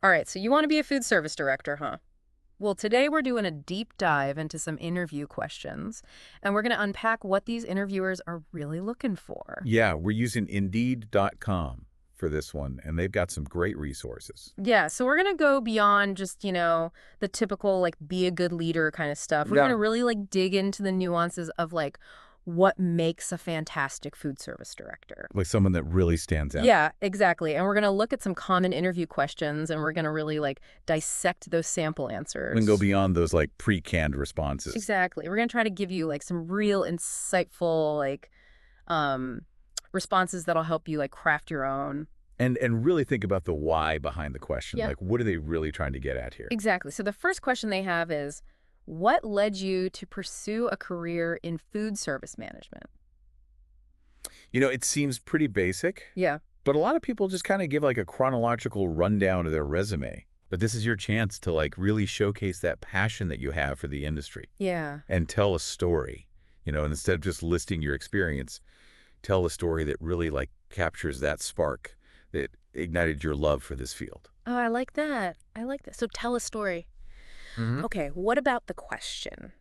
All right, so you want to be a food service director, huh? Well, today we're doing a deep dive into some interview questions, and we're going to unpack what these interviewers are really looking for. Yeah, we're using Indeed.com for this one, and they've got some great resources. Yeah, so we're going to go beyond just, the typical like be a good leader kind of stuff. We're going Yeah. to really like dig into the nuances of like what makes a fantastic food service director. Like someone that really stands out. Yeah, exactly. And we're going to look at some common interview questions and we're going to really like dissect those sample And go answers. beyond those like pre-canned responses. Exactly. We're going to try to give you like some real insightful like um responses that'll help you like craft your own. And really think about the why behind the question. Yeah. Like, what are they really trying to get at here? Exactly. So the first question they have is what led you to pursue a career in food service management? It seems pretty basic, Yeah. but a lot of people just kind of give like a chronological rundown of their resume. But this is your chance to like really showcase that passion that you have for the industry Yeah. and tell a story. And instead of just listing your experience, tell a story that really like captures that spark that ignited your love for this field. Oh, I like that. I like that. So tell a story. Hmm. Okay, what about the question?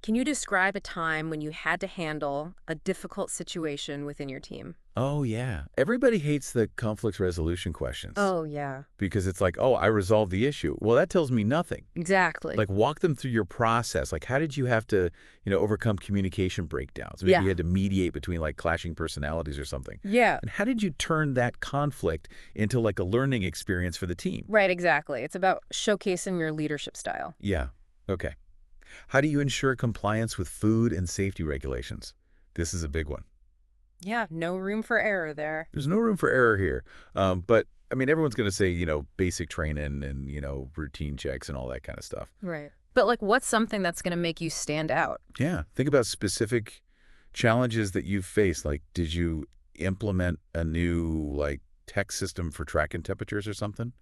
Can you describe a time when you had to handle a difficult situation within your team? Oh, yeah. Everybody hates the conflict resolution questions Oh, yeah. because it's like, oh, I resolved the issue. Well, that tells me nothing. Exactly. Like, walk them through your process. Like, how did you have to, overcome communication breakdowns? Maybe Yeah. you had to mediate between like clashing personalities or something. Yeah. And how did you turn that conflict into like a learning experience for the team? Right, exactly. It's about showcasing your leadership style. Yeah. Okay. How do you ensure compliance with food and safety regulations? This is a big one. Yeah, no room for error there. There's no room for error here. But I mean, everyone's going to say, basic training and, routine checks and all that kind of stuff. Right. But like what's something that's going to make you stand out? Yeah. Think about specific challenges that you've faced. Like, did you implement a new like tech system for tracking temperatures or something?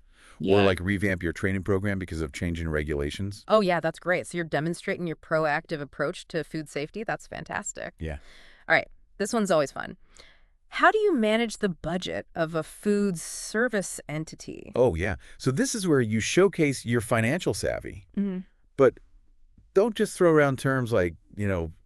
Or Yeah. like revamp your training program because of changing regulations? Oh, yeah, that's great. So you're demonstrating your proactive approach to food safety. That's fantastic. Yeah. All right, this one's always fun. How do you manage the budget of a food service entity? Oh, yeah. So this is where you showcase your financial savvy, Hmm. but don't just throw around terms like,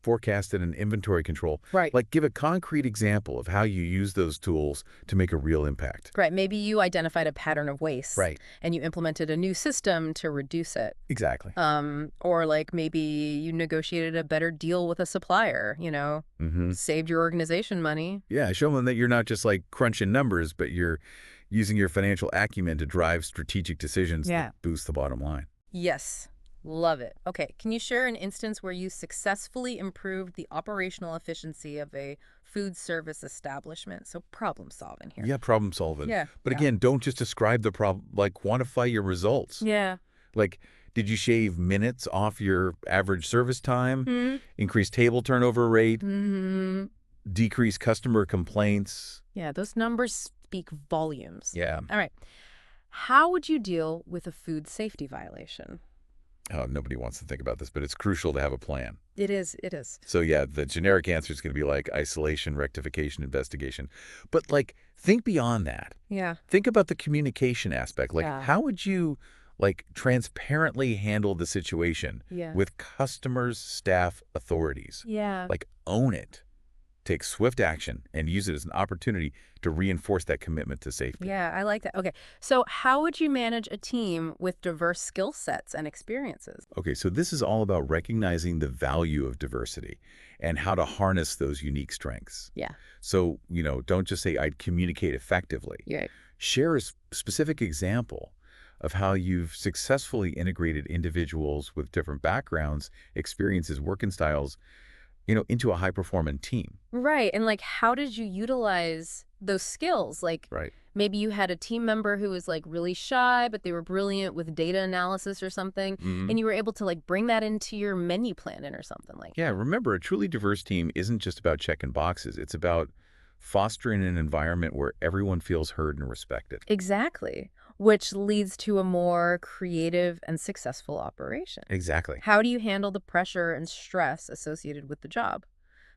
forecasted and inventory control. Right. Like, give a concrete example of how you use those tools to make a real impact. Right. Maybe you identified a pattern of waste Right. and you implemented a new system to reduce it. Exactly. Or like maybe you negotiated a better deal with a supplier, Mm-hmm. saved your organization money. Yeah, show them that you're not just like crunching numbers, but you're using your financial acumen to drive strategic decisions Yeah. that boost the bottom line. Yes. Love it. Okay. Can you share an instance where you successfully improved the operational efficiency of a food service establishment? So problem solving here. Yeah, problem solving. Yeah. But Yeah. again, don't just describe the problem, like quantify your results. Yeah. Like, did you shave minutes off your average service time, Hmm. increase table turnover rate, Hmm. decrease customer complaints? Yeah. Those numbers speak volumes. Yeah. All right. How would you deal with a food safety violation? Oh, nobody wants to think about this, but it's crucial to have a plan. It is. It is. So yeah, the generic answer is going to be like isolation, rectification, investigation. But like, think beyond that. Yeah. Think about the communication aspect. Like, Yeah. how would you like transparently handle the situation Yeah. with customers, staff, authorities? Yeah. Like, own it. Take swift action and use it as an opportunity to reinforce that commitment to safety. Yeah, I like that. Okay. So how would you manage a team with diverse skill sets and experiences? Okay, so this is all about recognizing the value of diversity and how to harness those unique strengths. Yeah. So, don't just say, I'd communicate effectively. Yeah. Share a specific example of how you've successfully integrated individuals with different backgrounds, experiences, working styles, into a high-performing team. Right. And like, how did you utilize those skills? Like, Right. maybe you had a team member who was like really shy, but they were brilliant with data analysis or something. Mhm. And you were able to like bring that into your menu planning or something like Yeah, remember, a truly diverse team isn't just about checking boxes. It's about fostering an environment where everyone feels heard and respected. Exactly. Which leads to a more creative and successful operation. Exactly. How do you handle the pressure and stress associated with the job?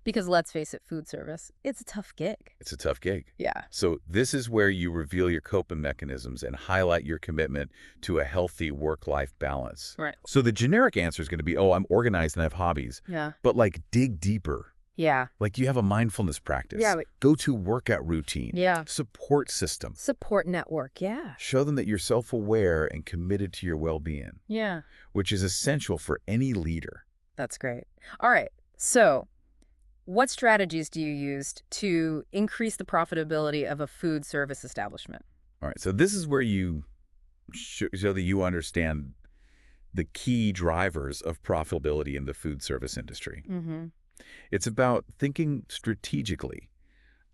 Because let's face it, food service, it's a tough gig. It's a tough gig. Yeah. So this is where you reveal your coping mechanisms and highlight your commitment to a healthy work-life balance. Right. So the generic answer is going to be, oh, I'm organized and I have hobbies. Yeah. But like dig deeper. Yeah. Like you have a mindfulness practice. Yeah. Go-to workout routine. Yeah. Support system. Support network. Yeah. Show them that you're self-aware and committed to your well-being, Yeah. which is essential for any leader. That's great. All right. So what strategies do you use to increase the profitability of a food service establishment? All right. So this is where you show that you understand the key drivers of profitability in the food service industry. Mm-hmm. It's about thinking strategically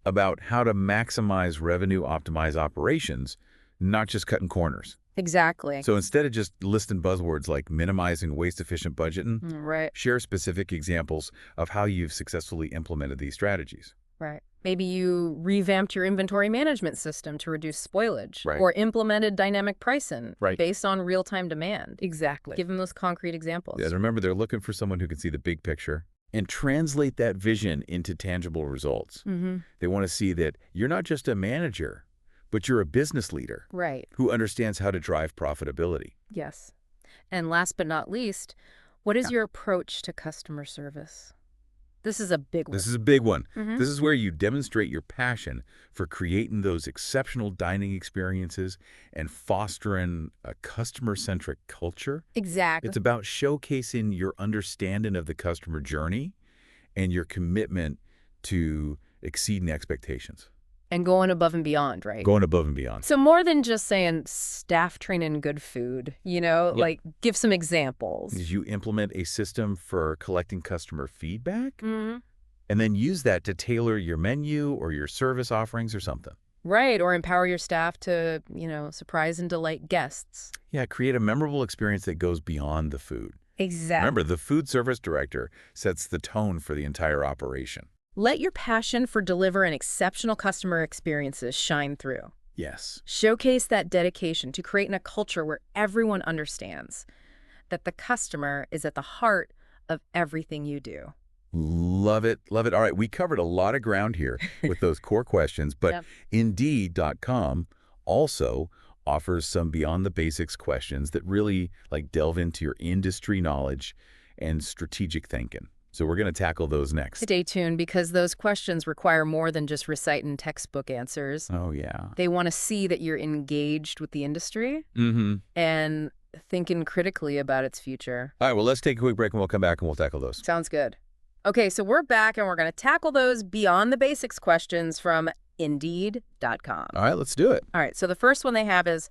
about how to maximize revenue, optimize operations, not just cutting corners. Exactly. So instead of just listing buzzwords like minimizing waste-efficient budgeting, Right. share specific examples of how you've successfully implemented these strategies. Right. Maybe you revamped your inventory management system to reduce spoilage. Right. Or implemented dynamic pricing Right. based on real-time demand. Exactly. Give them those concrete examples. Yeah, remember, they're looking for someone who can see the big picture and translate that vision into tangible results. Mm-hmm. They want to see that you're not just a manager, but you're a business leader Right. who understands how to drive profitability. Yes. And last but not least, what is your approach to customer service? This is a big one. This is a big one. Mhm. This is where you demonstrate your passion for creating those exceptional dining experiences and fostering a customer-centric culture. Exactly. It's about showcasing your understanding of the customer journey and your commitment to exceeding expectations. And going above and beyond, right? Going above and beyond. So more than just saying staff training good food, Yep. like give some examples. Is you implement a system for collecting customer feedback Mm-hmm. and then use that to tailor your menu or your service offerings or something. Right, or empower your staff to, surprise and delight guests. Yeah, create a memorable experience that goes beyond the food. Exactly. Remember, the food service director sets the tone for the entire operation. Let your passion for delivering exceptional customer experiences shine through. Yes. Showcase that dedication to creating a culture where everyone understands that the customer is at the heart of everything you do. Love it. Love it. All right, we covered a lot of ground here with those core questions, but Yep. Indeed.com also offers some beyond the basics questions that really delve into your industry knowledge and strategic thinking. So we're going to tackle those next. Stay tuned because those questions require more than just reciting textbook answers. Oh, yeah. They want to see that you're engaged with the industry Mm-hmm. and thinking critically about its future. All right, well, let's take a quick break and we'll come back and we'll tackle those. Sounds good. Okay, so we're back and we're going to tackle those beyond the basics questions from Indeed.com. All right, let's do it. All right, so the first one they have is,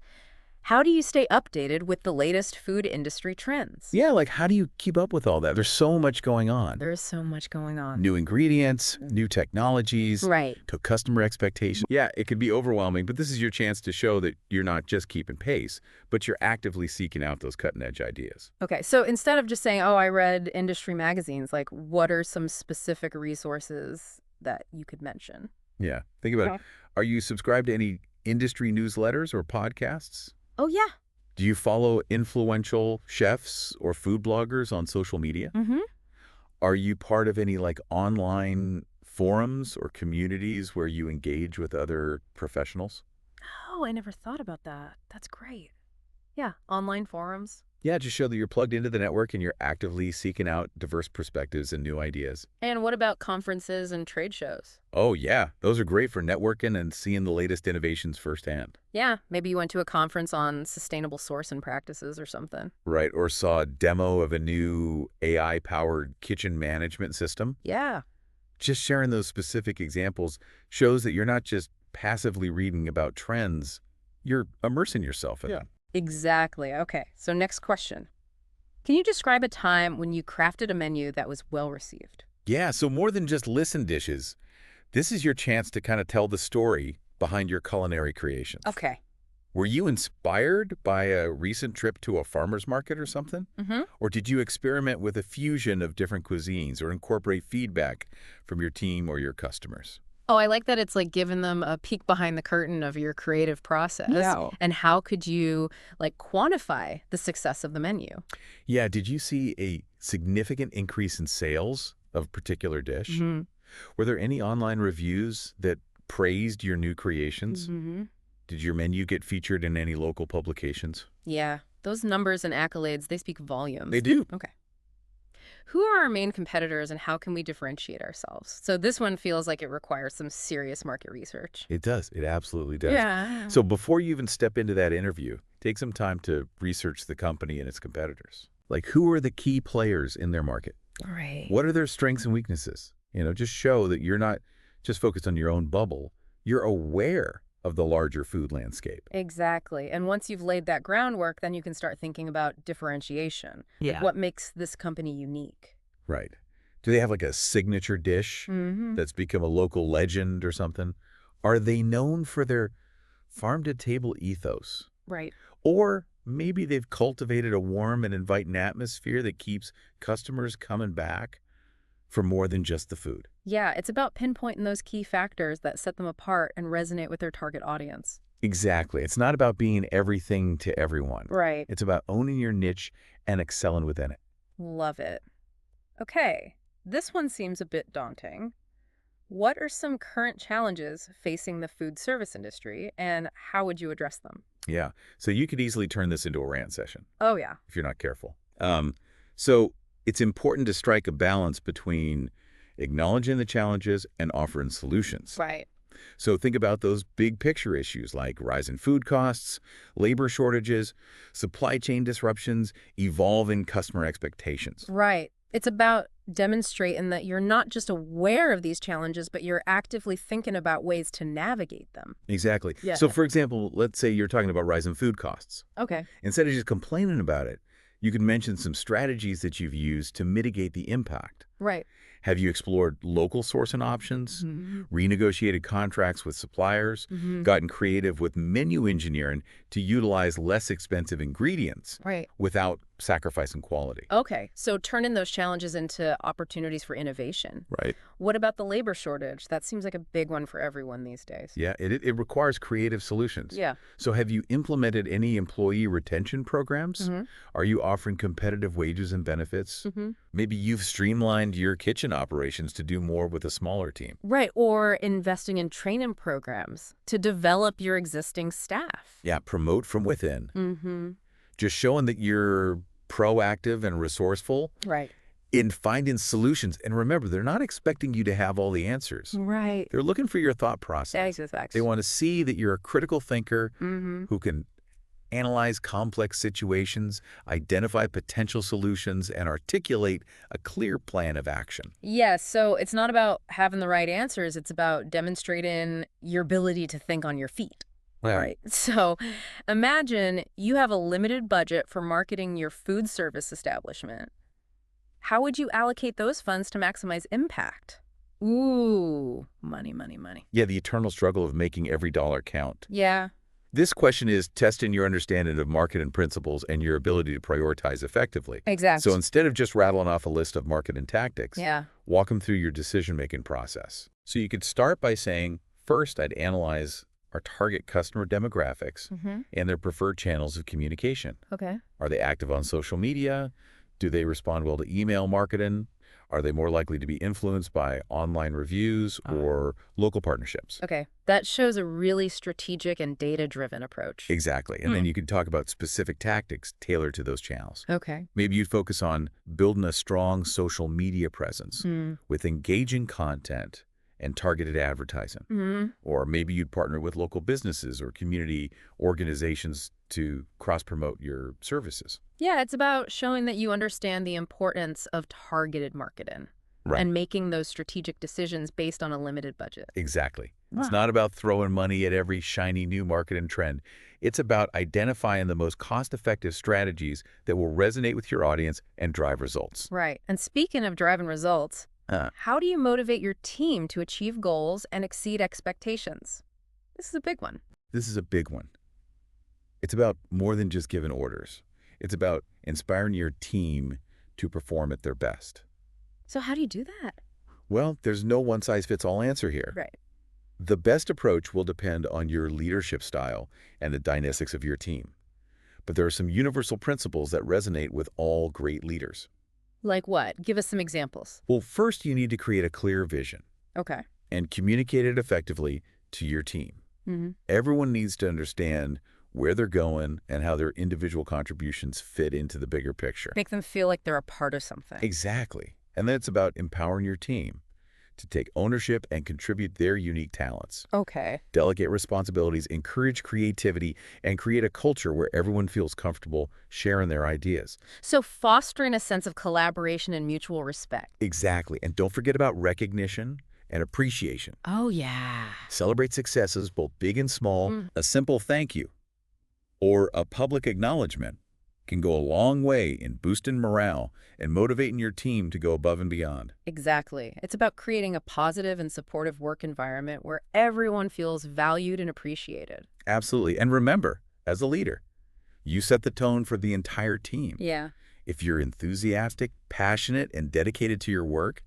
how do you stay updated with the latest food industry trends? Yeah, how do you keep up with all that? There's so much going on. There is so much going on. New ingredients, new technologies, Right. to customer expectations. Yeah, it can be overwhelming, but this is your chance to show that you're not just keeping pace, but you're actively seeking out those cutting-edge ideas. Okay, so instead of just saying, oh, I read industry magazines, what are some specific resources that you could mention? Yeah, think about it. Okay. Are you subscribed to any industry newsletters or podcasts? Oh, yeah. Do you follow influential chefs or food bloggers on social media? Mm-hmm. Are you part of any online forums or communities where you engage with other professionals? Oh, I never thought about that. That's great. Yeah, online forums. Yeah, just show that you're plugged into the network and you're actively seeking out diverse perspectives and new ideas. And what about conferences and trade shows? Oh, yeah. Those are great for networking and seeing the latest innovations firsthand. Yeah, maybe you went to a conference on sustainable sourcing practices or something. Right, or saw a demo of a new AI-powered kitchen management system. Yeah. Just sharing those specific examples shows that you're not just passively reading about trends, you're immersing yourself in them. Exactly. Okay, so next question. Can you describe a time when you crafted a menu that was well received? Yeah, so more than just listen dishes, this is your chance to kind of tell the story behind your culinary creations. Okay. Were you inspired by a recent trip to a farmer's market or something? Mm-hmm. Or did you experiment with a fusion of different cuisines or incorporate feedback from your team or your customers? Oh, I like that it's giving them a peek behind the curtain of your creative process. Yeah. And how could you quantify the success of the menu? Yeah, did you see a significant increase in sales of a particular dish? Mm-hmm. Were there any online reviews that praised your new creations? Mm-hmm. Did your menu get featured in any local publications? Yeah, those numbers and accolades, they speak They volumes. do. Okay. Who are our main competitors and how can we differentiate ourselves? So this one feels like it requires some serious market research. It does. It absolutely does. Yeah. So before you even step into that interview, take some time to research the company and its competitors. Like, who are the key players in their market? Right. What are their strengths and weaknesses? Just show that you're not just focused on your own bubble. You're aware of the larger food landscape. Exactly. And once you've laid that groundwork, then you can start thinking about differentiation. Like Yeah. what makes this company unique? Right. Do they have like a signature dish Mm-hmm. that's become a local legend or something? Are they known for their farm-to-table ethos? Right. Or maybe they've cultivated a warm and inviting atmosphere that keeps customers coming back for more than just the food. Yeah, it's about pinpointing those key factors that set them apart and resonate with their target audience. Exactly. It's not about being everything to everyone. Right. It's about owning your niche and excelling within it. Love it. Okay, this one seems a bit daunting. What are some current challenges facing the food service industry, and how would you address them? Yeah. So you could easily turn this into a rant session Oh, yeah. if you're not careful. So it's important to strike a balance between acknowledging the challenges and offering solutions. Right. So think about those big picture issues like rising food costs, labor shortages, supply chain disruptions, evolving customer expectations. Right. It's about demonstrating that you're not just aware of these challenges, but you're actively thinking about ways to navigate them. Exactly. Yeah. So for example, let's say you're talking about rising food costs. Okay. Instead of just complaining about it, you could mention some strategies that you've used to mitigate the impact. Right. Have you explored local sourcing options, Mm-hmm. renegotiated contracts with suppliers, Mm-hmm. gotten creative with menu engineering to utilize less expensive ingredients Right. without sacrificing quality? Okay. So turning those challenges into opportunities for innovation. Right. What about the labor shortage? That seems like a big one for everyone these days. Yeah, it requires creative solutions. Yeah. So have you implemented any employee retention programs? Mm-hmm. Are you offering competitive wages and benefits? Mm-hmm. Maybe you've streamlined your kitchen operations to do more with a smaller team. Right. Or investing in training programs to develop your existing staff. Yeah, promote from within. Mm-hmm. Just showing that you're proactive and resourceful Right. in finding solutions. And remember, they're not expecting you to have all the answers. Right. They're looking for your thought process. Exactly. They want to see that you're a critical thinker Mm-hmm. who can analyze complex situations, identify potential solutions, and articulate a clear plan of action. Yes, so it's not about having the right answers. It's about demonstrating your ability to think on your feet. Right. So imagine you have a limited budget for marketing your food service establishment. How would you allocate those funds to maximize impact? Ooh, money, money, money. Yeah, the eternal struggle of making every dollar count. Yeah. This question is testing your understanding of marketing principles and your ability to prioritize effectively. Exactly. So instead of just rattling off a list of marketing tactics, Yeah. walk them through your decision-making process. So you could start by saying, first, I'd analyze our target customer demographics Mm-hmm. and their preferred channels of communication. Okay. Are they active on social media? Do they respond well to email marketing? Are they more likely to be influenced by online reviews or local partnerships? Okay. That shows a really strategic and data-driven approach. Exactly. And then you can talk about specific tactics tailored to those channels. Okay. Maybe you'd focus on building a strong social media presence Mm. with engaging content and targeted advertising. Mm-hmm. Or maybe you'd partner with local businesses or community organizations to cross-promote your services. Yeah, it's about showing that you understand the importance of targeted marketing and making those strategic decisions based on a limited budget. Exactly. Wow. It's not about throwing money at every shiny new marketing trend. It's about identifying the most cost-effective strategies that will resonate with your audience and drive results. Right. And speaking of driving results, how do you motivate your team to achieve goals and exceed expectations? This is a big one. This is a big one. It's about more than just giving orders. It's about inspiring your team to perform at their best. So how do you do that? Well, there's no one-size-fits-all answer here. Right. The best approach will depend on your leadership style and the dynamics of your team. But there are some universal principles that resonate with all great leaders. Like what? Give us some examples. Well, first you need to create a clear vision. Okay. and communicate it effectively to your team. Hmm. Everyone needs to understand where they're going and how their individual contributions fit into the bigger picture. Make them feel like they're a part of something. Exactly. And then it's about empowering your team to take ownership and contribute their unique talents. Okay. Delegate responsibilities, encourage creativity, and create a culture where everyone feels comfortable sharing their ideas. So fostering a sense of collaboration and mutual respect. Exactly. And don't forget about recognition and appreciation. Oh, yeah. Celebrate successes, both big and small. Mm. A simple thank you or a public acknowledgement can go a long way in boosting morale and motivating your team to go above and beyond. Exactly. It's about creating a positive and supportive work environment where everyone feels valued and appreciated. Absolutely. And remember, as a leader, you set the tone for the entire team. Yeah. If you're enthusiastic, passionate, and dedicated to your work,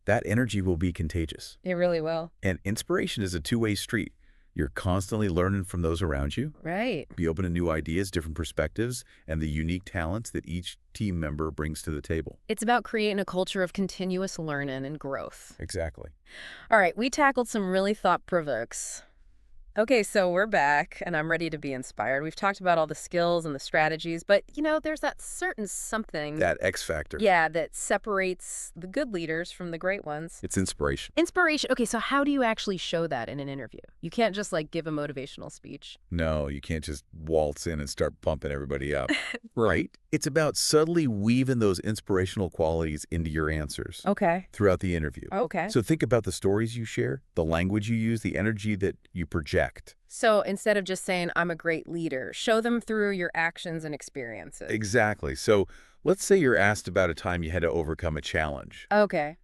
that energy will be contagious. It really will. And inspiration is a two-way street. You're constantly learning from those around you. Right. Be open to new ideas, different perspectives, and the unique talents that each team member brings to the table. It's about creating a culture of continuous learning and growth. Exactly. All right, we tackled some really thought-provokes. Okay, so we're back, and I'm ready to be inspired. We've talked about all the skills and the strategies, but, there's that certain something, That X factor. yeah, that separates the good leaders from the great ones. It's inspiration. Inspiration. Okay, so how do you actually show that in an interview? You can't just, give a motivational speech. No, you can't just waltz in and start pumping everybody up. Right? It's about subtly weaving those inspirational qualities into your answers Okay. throughout the interview. Okay. So think about the stories you share, the language you use, the energy that you project. So instead of just saying, I'm a great leader, show them through your actions and experiences. Exactly. So let's say you're asked about a time you had to overcome a challenge. Okay.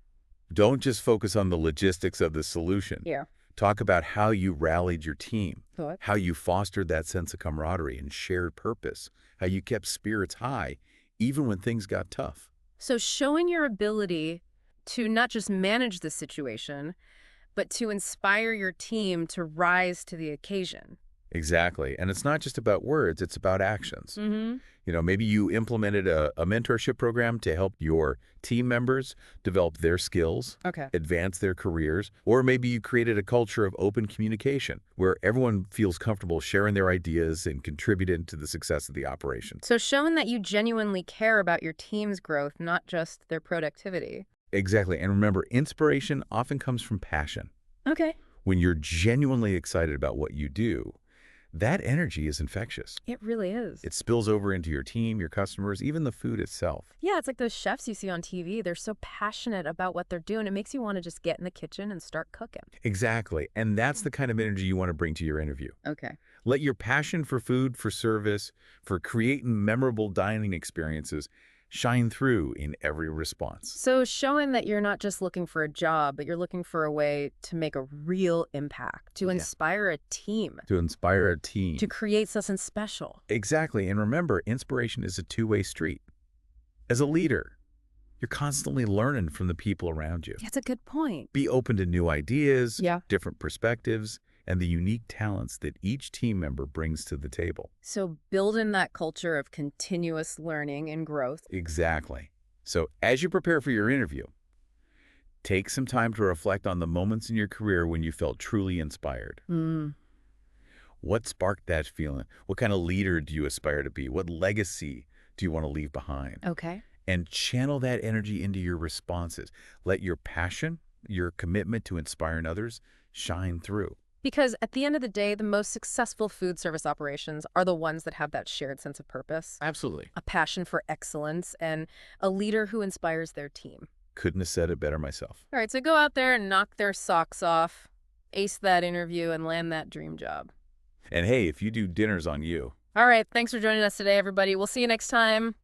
Don't just focus on the logistics of the solution. Yeah. Talk about how you rallied your team, What? how you fostered that sense of camaraderie and shared purpose, how you kept spirits high, even when things got tough. So showing your ability to not just manage the situation, but to inspire your team to rise to the occasion. Exactly. And it's not just about words, it's about actions. Mm-hmm. Maybe you implemented a mentorship program to help your team members develop their skills, Okay. advance their careers, or maybe you created a culture of open communication where everyone feels comfortable sharing their ideas and contributing to the success of the operation. So showing that you genuinely care about your team's growth, not just their productivity. Exactly. And remember, inspiration often comes from passion. Okay. When you're genuinely excited about what you do, that energy is infectious. It really is. It spills over into your team, your customers, even the food itself. Yeah, it's like those chefs you see on TV. They're so passionate about what they're doing. It makes you want to just get in the kitchen and start cooking. Exactly. And that's the kind of energy you want to bring to your interview. Okay. Let your passion for food, for service, for creating memorable dining experiences shine through in every response. So showing that you're not just looking for a job, but you're looking for a way to make a real impact, to inspire a team, To inspire a team. to create something special. Exactly. And remember, inspiration is a two-way street. As a leader, you're constantly learning from the people around you. That's a good point. Be open to new ideas, Yeah. different perspectives, and the unique talents that each team member brings to the table. So building that culture of continuous learning and growth. Exactly. So as you prepare for your interview, take some time to reflect on the moments in your career when you felt truly inspired. What sparked that feeling? What kind of leader do you aspire to be? What legacy do you want to leave behind? Okay. And channel that energy into your responses. Let your passion, your commitment to inspiring others shine through. Because at the end of the day, the most successful food service operations are the ones that have that shared sense of purpose, Absolutely. a passion for excellence, and a leader who inspires their team. Couldn't have said it better myself. All right, so go out there and knock their socks off, ace that interview, and land that dream job. And hey, if you do, dinner's on you. All right, thanks for joining us today, everybody. We'll see you next time.